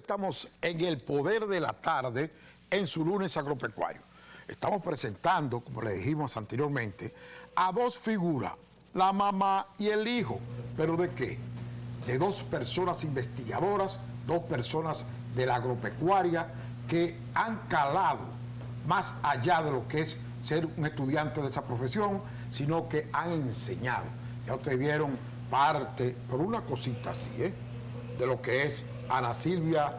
estamos en el poder de la tarde en su lunes agropecuario. Estamos presentando, como le dijimos anteriormente, a dos figuras, la mamá y el hijo. ¿Pero de qué? De dos personas investigadoras, dos personas de la agropecuaria que han calado más allá de lo que es ser un estudiante de esa profesión, sino que han enseñado. Ya ustedes vieron parte, por una cosita así, de lo que es Ana Silvia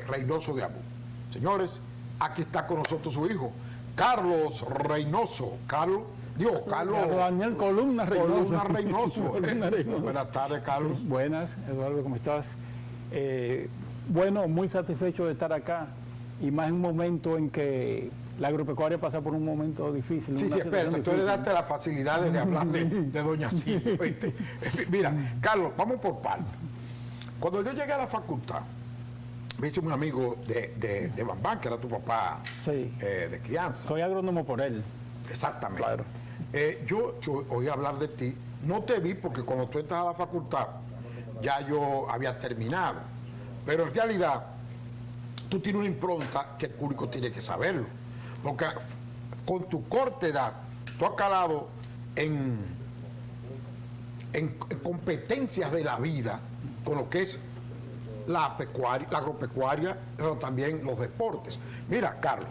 Reynoso de Abú. Señores, aquí está con nosotros su hijo, Carlos Reynoso. Carlos Daniel Columna Reynoso. Buenas tardes, Carlos. Sí, buenas, Eduardo, ¿cómo estás? Bueno, muy satisfecho de estar acá, y más en un momento en que la agropecuaria pasa por un momento difícil. Sí, espera, tú le daste las facilidades de hablar de doña Silvia. Mira, Carlos, vamos por partes. Cuando yo llegué a la facultad, me hice un amigo de Bambán, que era tu papá, sí, de crianza. Soy agrónomo por él. Exactamente. Claro. Yo oí hablar de ti, no te vi porque cuando tú entras a la facultad ya yo había terminado, pero en realidad tú tienes una impronta que el público tiene que saberlo, porque con tu corta edad tú has calado en competencias de la vida con lo que es la agropecuaria, pero también los deportes. Mira, Carlos,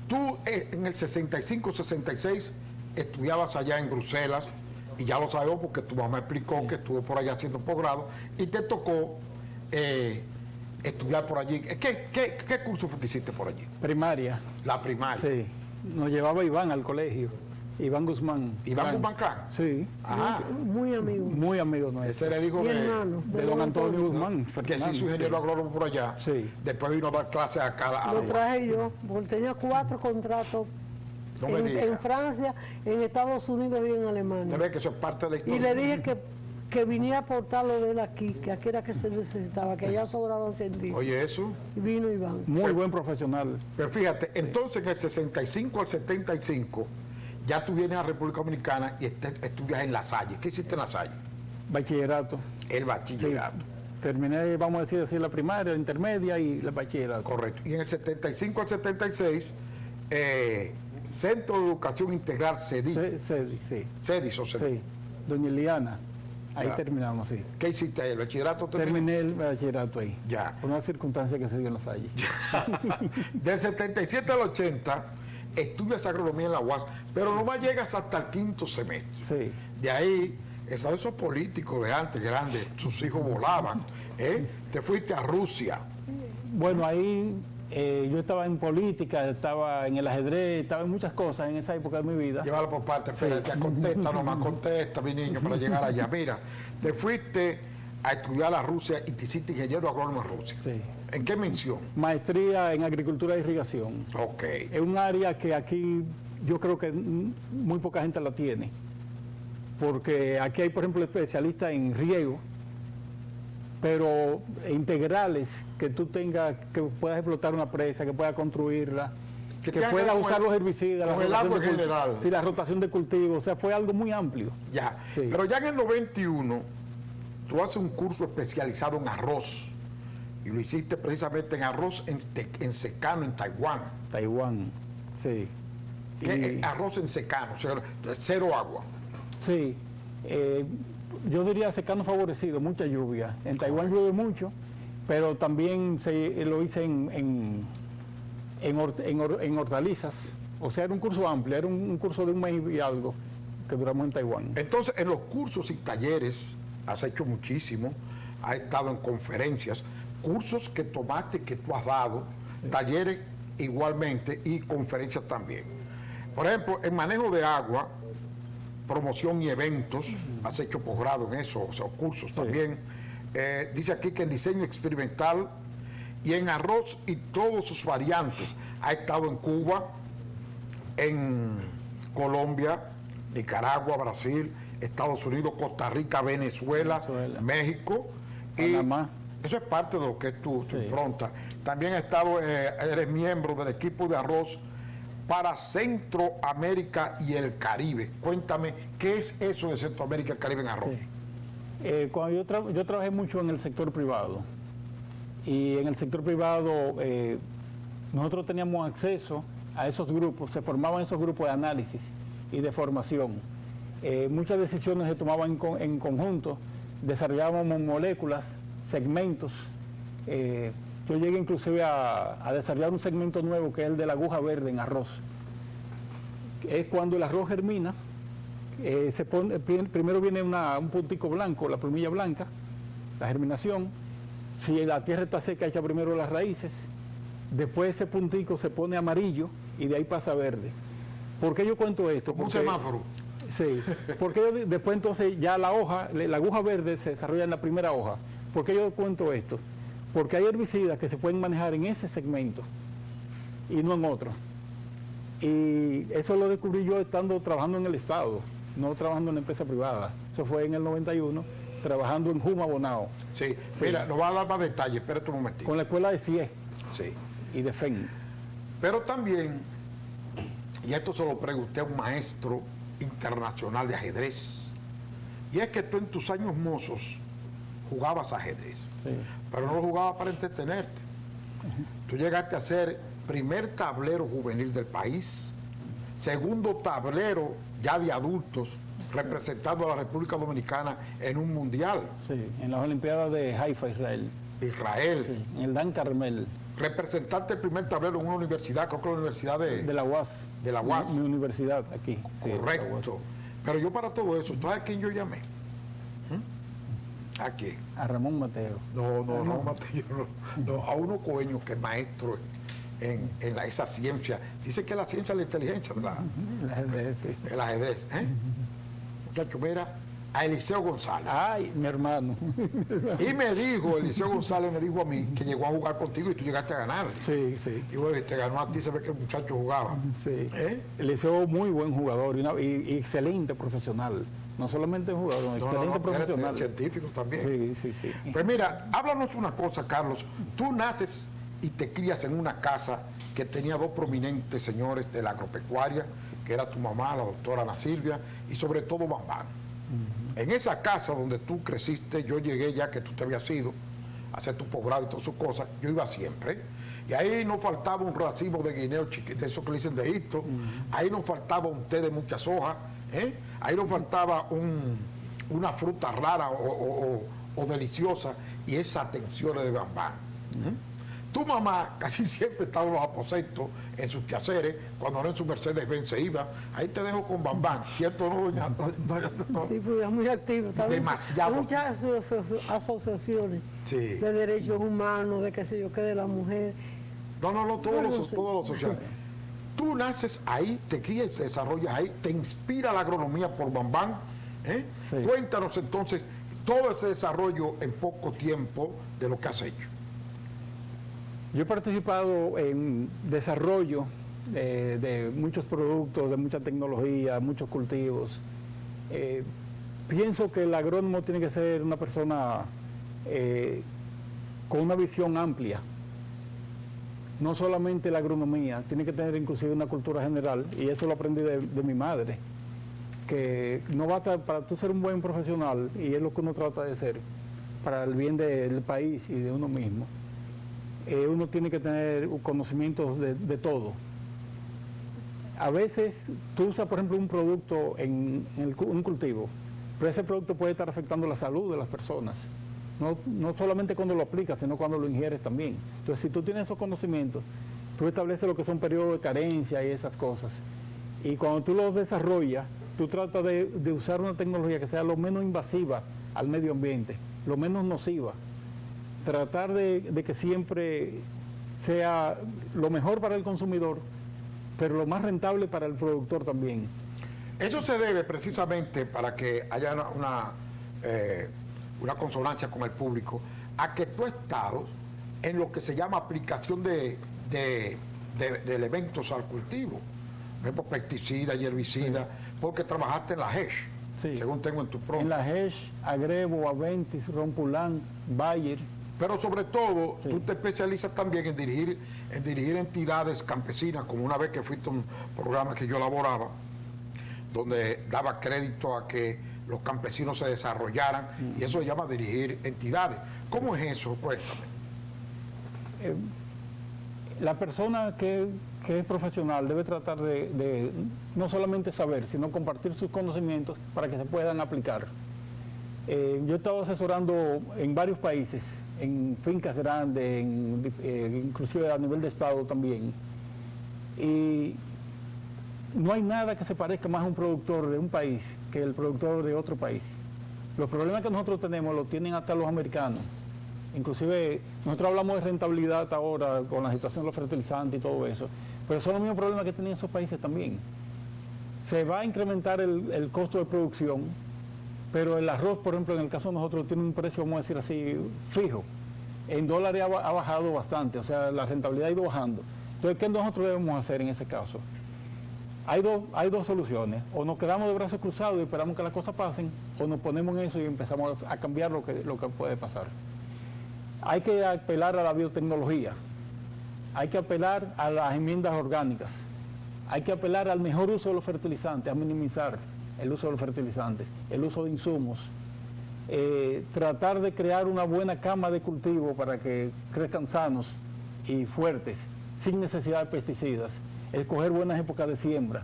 tú en el 65-66 estudiabas allá en Bruselas, y ya lo sabemos porque tu mamá explicó que estuvo por allá haciendo posgrado, y te tocó estudiar por allí. ¿Qué curso fue que hiciste por allí? Primaria. La primaria. Sí, nos llevaba Iván al colegio. Iván Guzmán. ¿Iván Guzmán Clan? Sí. Ajá. Muy amigo. Muy amigo nuestro. Ese era el hijo Mi hermano. de don Antonio Guzmán. Que se hizo ingeniero agrónomo por allá. Sí. Después vino a dar clases acá. Lo traje yo, porque tenía 4 contratos No me digas. en Francia, en Estados Unidos y en Te Alemania. ves que eso es parte de la historia. Y le dije que viniera a aportar lo de él aquí, que aquí era que se necesitaba, que allá sobraban científicos. Oye, eso. Y vino Iván. Muy buen profesional. Pero fíjate, entonces en el 65 al 75, ya tú vienes a República Dominicana y estudias en La Salle. ¿Qué hiciste en La Salle? Bachillerato. El bachillerato. Sí. Terminé, vamos a decir así, la primaria, la intermedia y la bachillerato. Correcto. Y en el 75 al 76, Centro de Educación Integral CEDI. Sí. CEDIS o CEDI. Sí. Doña Eliana. Ahí Ya. terminamos, sí. ¿Qué hiciste ahí? ¿El bachillerato terminó? Terminé el bachillerato ahí. Ya. Por una circunstancia que se dio en la Salle. Del 77 al 80, estudias agronomía en la UAS, pero nomás llegas hasta el 5º semestre. Sí. De ahí, esos políticos de antes, grandes, sus hijos volaban. Te fuiste a Rusia. Bueno, ahí yo estaba en política, estaba en el ajedrez, estaba en muchas cosas en esa época de mi vida. Llévalo por parte, Sí. espérate, contesta, nomás contesta, mi niño, para llegar allá. Mira, te fuiste a estudiar a Rusia y te hiciste ingeniero agrónomo en Rusia. Sí. ¿En qué mención? Maestría en agricultura e irrigación. Ok. Es un área que aquí yo creo que muy poca gente la tiene. Porque aquí hay, por ejemplo, especialistas en riego, pero integrales, que tú tengas, que puedas explotar una presa, que puedas construirla, que tenga que puedas ver usar con los herbicidas, con el rotación agua de en cult- general. Sí, la rotación de cultivos, o sea, fue algo muy amplio. Ya. Sí. Pero ya en el 91, tú haces un curso especializado en arroz. Y lo hiciste precisamente en arroz en secano en Taiwán. Taiwán, sí. ¿Qué es arroz en secano? O sea, cero agua. Sí, yo diría secano favorecido, mucha lluvia. En Taiwán llueve mucho, pero también lo hice en hortalizas. O sea, era un curso amplio, era un curso de un mes y algo que duramos en Taiwán. Entonces, en los cursos y talleres, has hecho muchísimo, has estado en conferencias, cursos que tomaste, que tú has dado, talleres igualmente y conferencias también. Por ejemplo, en manejo de agua, promoción y eventos, has hecho posgrado en eso, o sea, cursos también. Dice aquí que en diseño experimental y en arroz y todas sus variantes. Ha estado en Cuba, en Colombia, Nicaragua, Brasil, Estados Unidos, Costa Rica, Venezuela, México. Panamá. Y eso es parte de lo que es tu impronta. También ha estado, eres miembro del equipo de arroz para Centroamérica y el Caribe. Cuéntame, ¿qué es eso de Centroamérica y el Caribe en arroz? Cuando yo trabajé mucho en el sector privado, Y en el sector privado nosotros teníamos acceso a esos grupos, se formaban esos grupos de análisis y de formación. Muchas decisiones se tomaban en conjunto, desarrollábamos moléculas, segmentos. Yo llegué inclusive a desarrollar un segmento nuevo que es el de la aguja verde en arroz. Es cuando el arroz germina, primero viene un puntico blanco, la plumilla blanca, la germinación. Si la tierra está seca, echa primero las raíces, después ese puntico se pone amarillo y de ahí pasa a verde. ¿Por qué yo cuento esto? Como un semáforo. Sí, porque después entonces ya la hoja, la aguja verde se desarrolla en la primera hoja. ¿Por qué yo cuento esto? Porque hay herbicidas que se pueden manejar en ese segmento y no en otro. Y eso lo descubrí yo estando trabajando en el Estado, no trabajando en la empresa privada. Eso fue en el 91, trabajando en Juma Bonao. Sí, mira, nos va a dar más detalles, espérate un momentito. Con la escuela de CIE Sí. y de FEN. Pero también, y esto se lo pregunté a un maestro internacional de ajedrez, y es que tú en tus años mozos jugabas ajedrez, Sí. pero no lo jugabas para entretenerte. Tú llegaste a ser primer tablero juvenil del país, segundo tablero ya de adultos, representando a la República Dominicana en un mundial. Sí, en las Olimpiadas de Haifa, Israel. Israel, Sí, en el Dan Carmel, representante del primer tablero en una universidad, creo que la universidad de la UAS. de la UAS. Mi universidad aquí. sí, la UAS. Correcto. Pero yo para todo eso, ¿sabes a quién yo llamé? ¿A quién? A Ramón Mateo. No, Mateo, no, a uno coeño que es maestro en esa ciencia. Dice que la ciencia es la inteligencia del ajedrez. Muchacho, mira, a Eliseo González. Ay, mi hermano. Y me dijo, Eliseo González me dijo a mí que llegó a jugar contigo y tú llegaste a ganar. Sí, sí. Y bueno, te ganó a ti, se ve que el muchacho jugaba. Sí. ¿Eh? Eliseo muy buen jugador y excelente profesional. No solamente jugador, excelente profesional. Científico también. Sí, sí, sí. Pues mira, háblanos una cosa, Carlos. Tú naces y te crías en una casa que tenía dos prominentes señores de la agropecuaria, que era tu mamá, la doctora Ana Silvia, y sobre todo Bambán. En esa casa donde tú creciste, yo llegué ya que tú te habías ido a hacer tu posgrado y todas sus cosas, yo iba siempre. Y ahí no faltaba un racimo de guineo chiquito, de eso que le dicen de Egipto, ahí no faltaba un té de muchas hojas, ahí no faltaba una fruta rara o deliciosa, y esas atenciones de Bambán. Tu mamá casi siempre estaba en los aposentos, en sus quehaceres, cuando no en su Mercedes-Benz se iba. Ahí te dejo con Bambán, ¿cierto o no, doña? No. Sí, pues es muy activo. Demasiado. Muchas asociaciones Sí. de derechos humanos, de qué sé yo, que de la mujer. No, todos los Sí. sociales. Tú naces ahí, te crías, te desarrollas ahí, te inspira la agronomía por Bambán. Sí. Cuéntanos entonces todo ese desarrollo en poco tiempo de lo que has hecho. Yo he participado en desarrollo de muchos productos, de mucha tecnología, muchos cultivos. Pienso que el agrónomo tiene que ser una persona con una visión amplia. No solamente la agronomía, tiene que tener inclusive una cultura general, y eso lo aprendí de mi madre, que no basta para tú ser un buen profesional, y es lo que uno trata de ser, para el bien del país y de uno mismo. Uno tiene que tener conocimientos de todo. A veces tú usas, por ejemplo, un producto en un cultivo, pero ese producto puede estar afectando la salud de las personas. No solamente cuando lo aplicas, sino cuando lo ingieres también. Entonces, si tú tienes esos conocimientos, tú estableces lo que son periodos de carencia y esas cosas. Y cuando tú los desarrollas, tú tratas de usar una tecnología que sea lo menos invasiva al medio ambiente, lo menos nociva. Tratar de que siempre sea lo mejor para el consumidor, pero lo más rentable para el productor también. Eso se debe precisamente, para que haya una consonancia con el público, a que tú has estado en lo que se llama aplicación de elementos al cultivo, por ejemplo, pesticidas y herbicidas, porque trabajaste en la HESH, Sí. según tengo en tu En pronto. la HESH, Agrebo, Aventis, Rompulán, Bayer. Pero sobre todo, tú te especializas también en dirigir entidades campesinas, como una vez que fuiste a un programa que yo elaboraba, donde daba crédito a que los campesinos se desarrollaran, y eso se llama dirigir entidades. ¿Cómo es eso? Cuéntame. la persona que es profesional debe tratar de no solamente saber, sino compartir sus conocimientos para que se puedan aplicar. Yo he estado asesorando en varios países, en fincas grandes, inclusive a nivel de estado también. Y no hay nada que se parezca más a un productor de un país que el productor de otro país. Los problemas que nosotros tenemos los tienen hasta los americanos. Inclusive nosotros hablamos de rentabilidad ahora con la situación de los fertilizantes y todo eso, pero son los mismos problemas que tienen esos países también. Se va a incrementar el costo de producción, pero el arroz, por ejemplo, en el caso de nosotros, tiene un precio, vamos a decir así, fijo. En dólares ha bajado bastante, o sea, la rentabilidad ha ido bajando. Entonces, ¿qué nosotros debemos hacer en ese caso? Hay dos soluciones. O nos quedamos de brazos cruzados y esperamos que las cosas pasen, o nos ponemos en eso y empezamos a cambiar lo que puede pasar. Hay que apelar a la biotecnología, hay que apelar a las enmiendas orgánicas, hay que apelar al mejor uso de los fertilizantes, a minimizar el uso de los fertilizantes, el uso de insumos, tratar de crear una buena cama de cultivo para que crezcan sanos y fuertes, sin necesidad de pesticidas, escoger buenas épocas de siembra.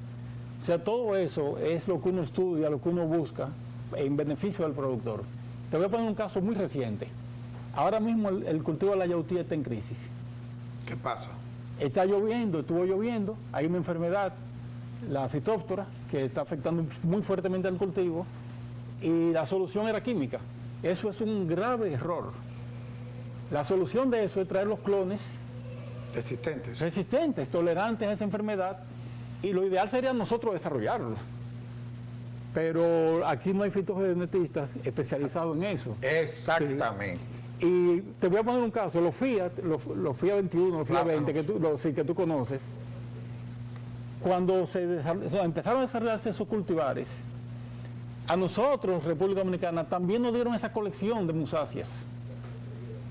O sea, todo eso es lo que uno estudia, lo que uno busca en beneficio del productor. Te voy a poner un caso muy reciente. Ahora mismo el cultivo de la yautía está en crisis. ¿Qué pasa? Está lloviendo, estuvo lloviendo, hay una enfermedad, la fitóptora, que está afectando muy fuertemente al cultivo, y la solución era química. Eso es un grave error. La solución de eso es traer los clones resistentes, tolerantes a esa enfermedad, y lo ideal sería nosotros desarrollarlos. Pero aquí no hay fitogenetistas especializados en eso. Exactamente. Sí. Y te voy a poner un caso, los FIA 21, los FIA 20, que tú conoces, cuando empezaron a desarrollarse esos cultivares, a nosotros, República Dominicana, también nos dieron esa colección de musáceas,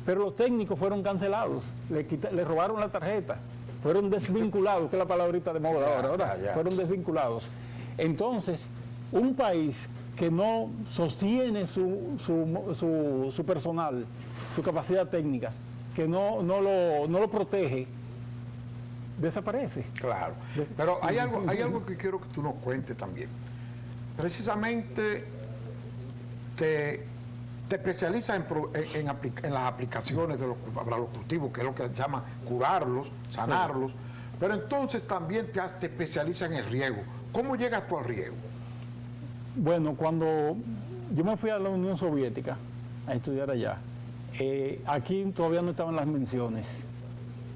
pero los técnicos fueron cancelados, le robaron la tarjeta, fueron desvinculados, que es la palabrita de moda ahora, fueron desvinculados. Entonces, un país que no sostiene su personal, su capacidad técnica, que no lo protege, desaparece. Claro. Pero hay algo que quiero que tú nos cuentes también. Precisamente te especializas en las aplicaciones para los cultivos, que es lo que se llama curarlos, sanarlos, sí. Pero entonces también te especializas en el riego. ¿Cómo llegas tú al riego? Bueno, cuando yo me fui a la Unión Soviética a estudiar allá, aquí todavía no estaban las menciones.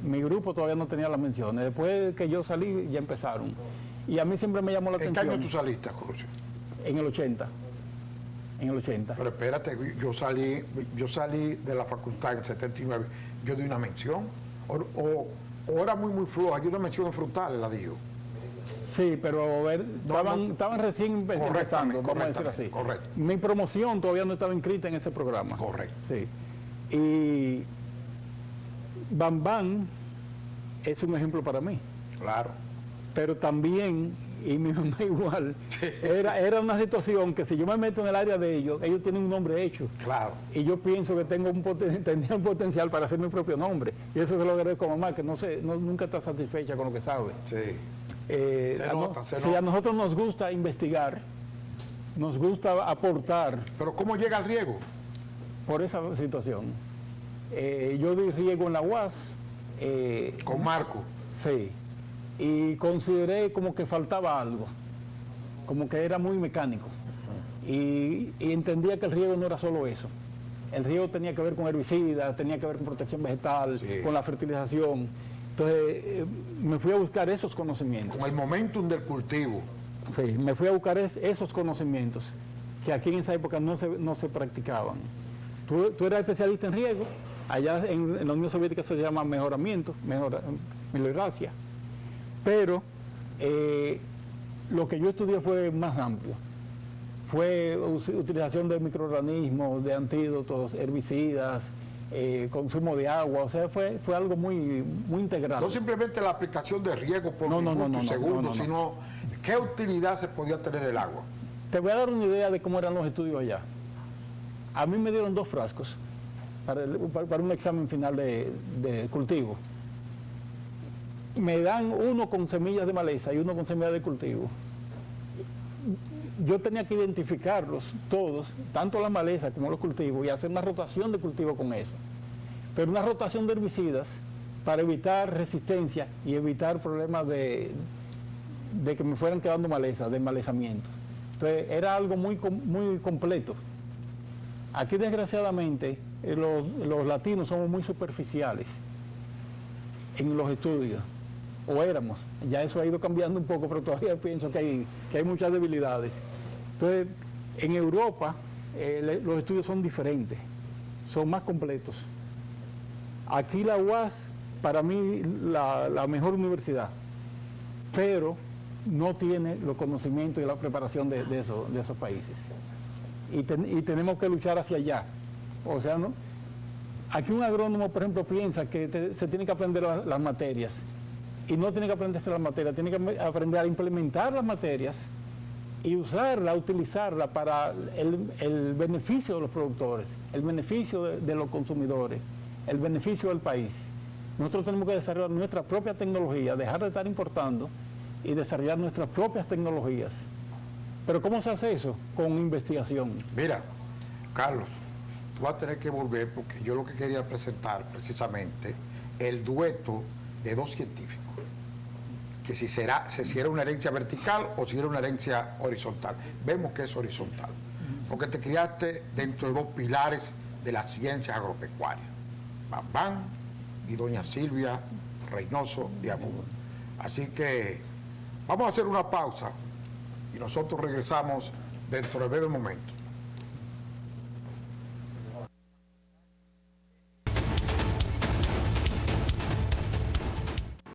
Mi grupo todavía no tenía las menciones. Después que yo salí, ya empezaron. Y a mí siempre me llamó la atención. ¿En qué año tú saliste, Crucio? En el 80. En el 80. Pero espérate, yo salí de la facultad en el 79. Yo di una mención. O era muy floja. Yo una mención en frutales la digo. Sí, pero estaban recién empezando, vamos a decir así. Correcto. Mi promoción todavía no estaba inscrita en ese programa. Correcto. Sí. Y Bambán es un ejemplo para mí. Claro. Pero también, y mi mamá igual, era una situación que si yo me meto en el área de ellos tienen un nombre hecho. Claro. Y yo pienso que tenía un potencial para hacer mi propio nombre. Y eso se lo agradezco a mamá, que nunca está satisfecha con lo que sabe. Sí. A nosotros nos gusta investigar, nos gusta aportar. ¿Pero cómo llega al riego? Por esa situación. Yo di riego en la UAS. ¿Con Marco? Sí. Y consideré como que faltaba algo, como que era muy mecánico. Y entendía que el riego no era solo eso. El riego tenía que ver con herbicidas, tenía que ver con protección vegetal, sí, con la fertilización. Entonces me fui a buscar esos conocimientos. Con el momentum del cultivo. Sí, me fui a buscar esos conocimientos que aquí en esa época no se practicaban. Tú eras especialista en riego, allá en la Unión Soviética eso se llama mejoramiento, melioracia. Pero lo que yo estudié fue más amplio. Fue utilización de microorganismos, de antídotos, herbicidas, consumo de agua, o sea, fue algo muy integral. No simplemente la aplicación de riego por minutos y segundos, sino qué utilidad se podía tener el agua. Te voy a dar una idea de cómo eran los estudios allá. A mí me dieron 2 frascos para un examen final de cultivo. Me dan uno con semillas de maleza y uno con semillas de cultivo. Yo tenía que identificarlos todos, tanto las malezas como los cultivos, y hacer una rotación de cultivo con eso. Pero una rotación de herbicidas para evitar resistencia y evitar problemas de que me fueran quedando malezas, de malezamiento. Entonces era algo muy completo. Aquí desgraciadamente los latinos somos muy superficiales en los estudios, o éramos. Ya eso ha ido cambiando un poco, pero todavía pienso que hay muchas debilidades. Entonces, en Europa los estudios son diferentes, son más completos. Aquí la UAS, para mí, la mejor universidad, pero no tiene los conocimientos y la preparación de esos países. Y tenemos que luchar hacia allá. O sea, ¿no? Aquí un agrónomo, por ejemplo, piensa que se tiene que aprender las materias, y no tiene que aprenderse las materias, tiene que aprender a implementar las materias y utilizarla para el beneficio de los productores, el beneficio de los consumidores, el beneficio del país. Nosotros tenemos que desarrollar nuestra propia tecnología, dejar de estar importando y desarrollar nuestras propias tecnologías. Pero ¿cómo se hace eso? Con investigación. Mira, Carlos, tú vas a tener que volver, porque yo lo que quería presentar precisamente el dueto de dos científicos, que si era una herencia vertical o si era una herencia horizontal. Vemos que es horizontal, porque te criaste dentro de dos pilares de las ciencias agropecuarias, Bambán y doña Silvia Reynoso de Amudo. Así que vamos a hacer una pausa y nosotros regresamos dentro de breve momento.